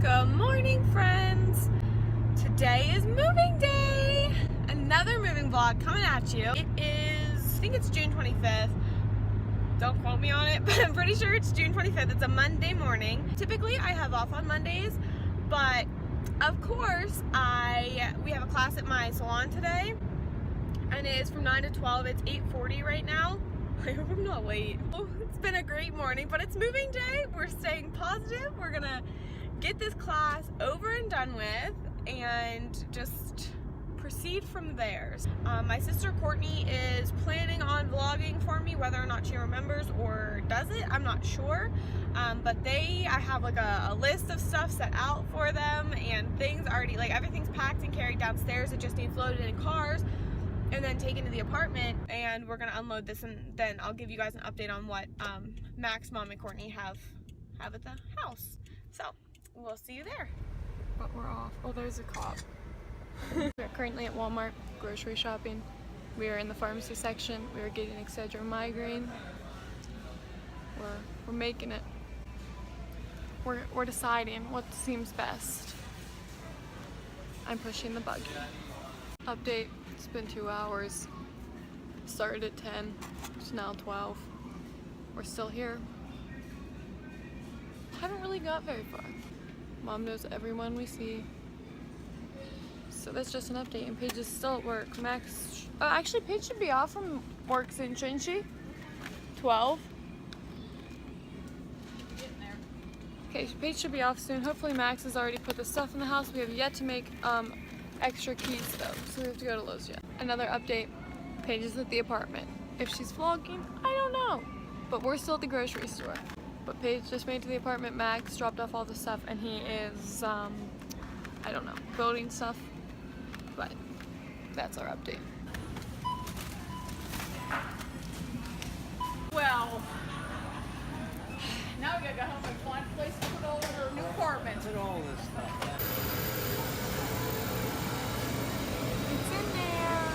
Good morning, friends. Today is moving day. Another moving vlog coming at you. It is, I think it's June 25th. Don't quote me on it, but I'm pretty sure it's June 25th. It's a Monday morning. Typically, I have off on Mondays, but of course, we have a class at my salon today, and it is from 9 to 12. It's 8:40 right now. I hope I'm not late. Oh, it's been a great morning, but it's moving day. We're staying positive. We're gonna get this class over and done with and just proceed from there. My sister Courtney is planning on vlogging for me, whether or not she remembers or does it, I'm not sure. But I have like a list of stuff set out for them, and things already, like everything's packed and carried downstairs. It just needs loaded in cars and then taken to the apartment, and we're gonna unload this, and then I'll give you guys an update on what Max, Mom, and Courtney have at the house. So we'll see you there. But we're off. Oh, there's a cop. We're currently at Walmart grocery shopping. We are in the pharmacy section. We are getting Excedrin migraine. We're making it. We're deciding what seems best. I'm pushing the buggy. Update. It's been 2 hours. Started at 10. It's now 12. We're still here. Haven't really got very far. Mom knows everyone we see. So that's just an update, and Paige is still at work. Max, actually Paige should be off from work soon, shouldn't she? 12? Getting there. Okay, Paige should be off soon. Hopefully Max has already put the stuff in the house. We have yet to make extra keys though, so we have to go to Lowe's yet. Another update, Paige is at the apartment. If she's vlogging, I don't know. But we're still at the grocery store. But Paige just made it to the apartment. Max dropped off all the stuff, and he is, I don't know, building stuff. But that's our update. Well, now we gotta go home and find a place to put all of our new apartment. Look at all this stuff. It's in there.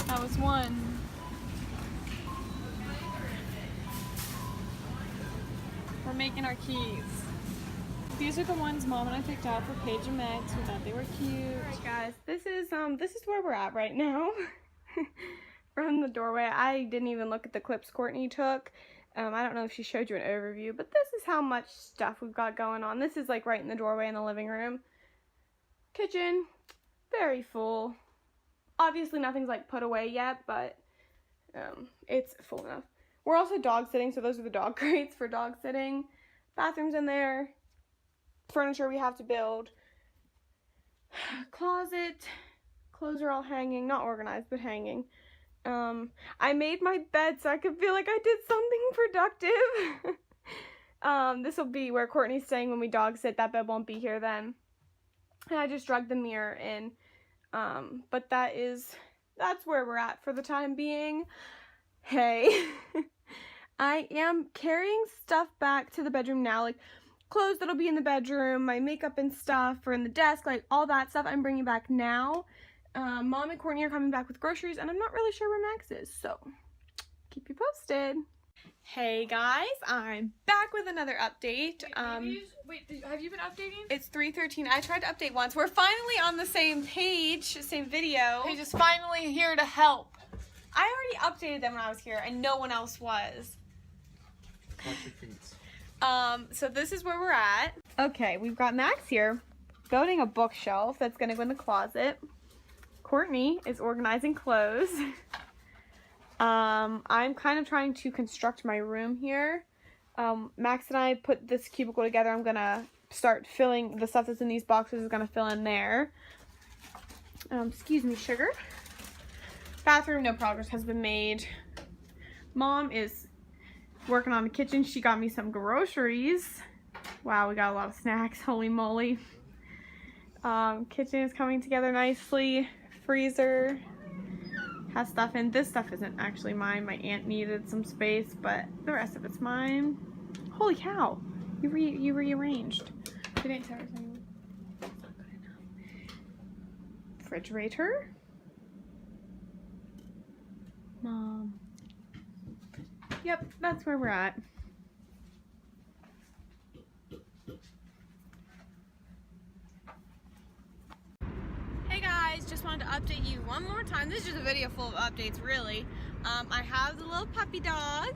That was one. We're making our keys. These are the ones Mom and I picked out for Paige and Max. We thought they were cute. Alright guys, this is where we're at right now. From the doorway. I didn't even look at the clips Courtney took. I don't know if she showed you an overview, but this is how much stuff we've got going on. This is like right in the doorway in the living room. Kitchen, very full. Obviously nothing's like put away yet, but it's full enough. We're also dog sitting, so those are the dog crates for dog sitting. Bathroom's in there. Furniture we have to build. Closet. Clothes are all hanging. Not organized, but hanging. I made my bed so I could feel like I did something productive. This will be where Courtney's staying when we dog sit. That bed won't be here then. And I just dragged the mirror in. But that's where we're at for the time being. Hey. I am carrying stuff back to the bedroom now, like clothes that'll be in the bedroom, my makeup and stuff are in the desk, like all that stuff I'm bringing back now. Mom and Courtney are coming back with groceries, and I'm not really sure where Max is, so keep you posted. Hey guys, I'm back with another update. Wait, have you been updating? It's 3:13. I tried to update once. We're finally on the same page, same video. Paige is finally here to help. I already updated them when I was here, and no one else was. Watch your feet. So this is where we're at. Okay, we've got Max here building a bookshelf that's gonna go in the closet. Courtney is organizing clothes. I'm kind of trying to construct my room here. Max and I put this cubicle together. I'm gonna start filling the stuff that's in these boxes is gonna fill in there. Excuse me, sugar. Bathroom, no progress has been made. Mom is working on the kitchen. She got me some groceries. Wow, we got a lot of snacks. Holy moly. Kitchen is coming together nicely. Freezer has stuff in. This stuff isn't actually mine. My aunt needed some space, but the rest of it's mine. Holy cow. You rearranged. They didn't tell us anything. That's not good enough. Refrigerator. Mom. Yep, that's where we're at. Hey guys, just wanted to update you one more time. This is just a video full of updates, really. I have the little puppy dog.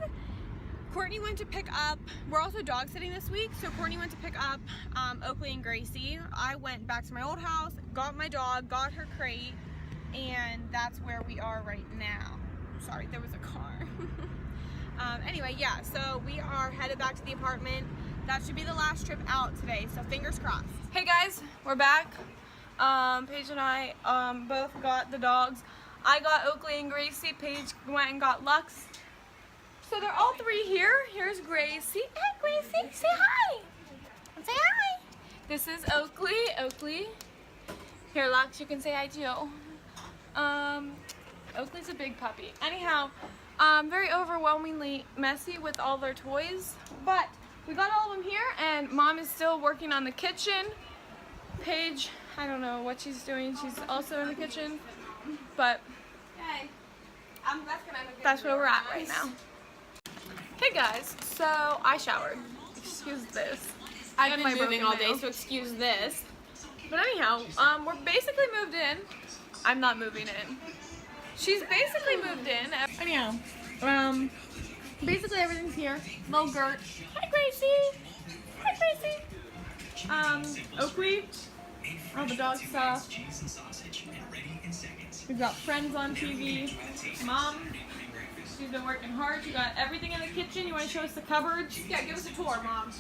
Courtney went to pick up, we're also dog sitting this week, so Courtney went to pick up Oakley and Gracie. I went back to my old house, got my dog, got her crate, and that's where we are right now. Sorry, there was a car. Anyway, yeah, so we are headed back to the apartment. That should be the last trip out today, so fingers crossed. Hey guys, we're back. Paige and I both got the dogs. I got Oakley and Gracie. Paige went and got Lux. So they're all three here. Here's Gracie. Hi, Gracie. Say hi. Say hi. This is Oakley. Oakley. Here, Lux, you can say hi too. Oakley's a big puppy. Anyhow, very overwhelmingly messy with all their toys, but we got all of them here, and Mom is still working on the kitchen. Paige, I don't know what she's doing. She's also in the kitchen, but that's where we're at right now. Hey guys, so I showered. Excuse this. I've been moving all day, so excuse this. But anyhow, we're basically moved in. I'm not moving in. She's basically moved in. Anyhow, basically everything's here. Little Gert. Hi, Gracie. Hi, Gracie. Oakley. All the dog stuff. We've got Friends on TV. Mom. She's been working hard. She got everything in the kitchen. You want to show us the cupboards? Yeah, give us a tour, Mom.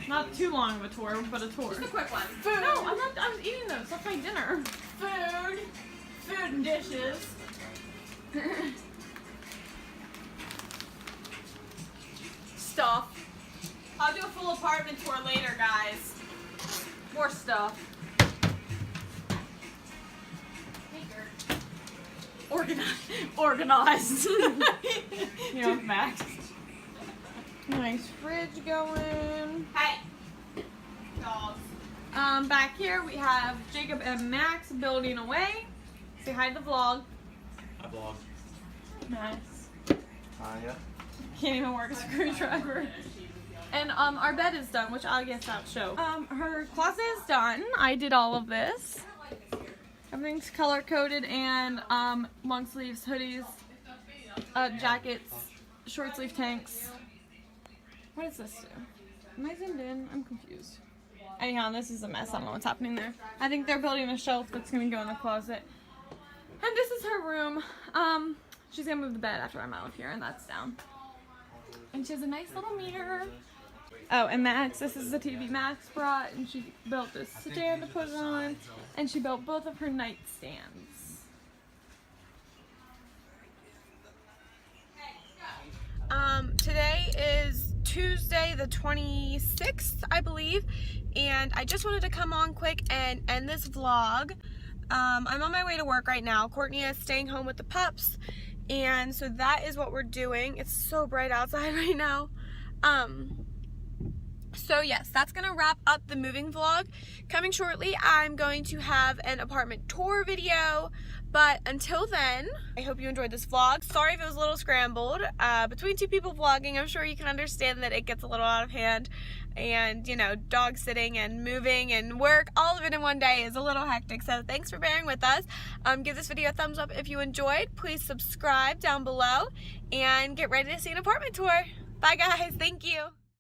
Not too long of a tour, but a tour. Just a quick one. Food. No, I'm not. I was eating those. That's my dinner. Food and dishes. Stuff. I'll do a full apartment tour later, guys. More stuff. Organized. You know, Max. Nice fridge going. Hey, dogs. Back here we have Jacob and Max building away. Say hi to the vlog. I vlog. Nice. Yeah. Can't even work a screwdriver. And our bed is done, which I guess I'll show. Her closet is done. I did all of this. Everything's color coded and long sleeves, hoodies, jackets, short sleeve tanks. What does this do? Am I zoomed in? I'm confused. Anyhow, this is a mess. I don't know what's happening there. I think they're building a shelf that's gonna go in the closet. And this is her room. She's gonna move the bed after I'm out of here, and that's down. And she has a nice little mirror. Oh, and Max, this is the TV Max brought, and she built this stand to put it on, and she built both of her nightstands. Today is Tuesday the 26th, I believe, and I just wanted to come on quick and end this vlog. I'm on my way to work right now. Courtney is staying home with the pups, and so that is what we're doing. It's so bright outside right now. So yes, that's gonna wrap up the moving vlog. Coming shortly, I'm going to have an apartment tour video, but until then, I hope you enjoyed this vlog. Sorry if it was a little scrambled. Between two people vlogging, I'm sure you can understand that it gets a little out of hand, and you know, dog sitting and moving and work, all of it in one day is a little hectic, so thanks for bearing with us. Give this video a thumbs up if you enjoyed. Please subscribe down below and get ready to see an apartment tour. Bye guys, thank you.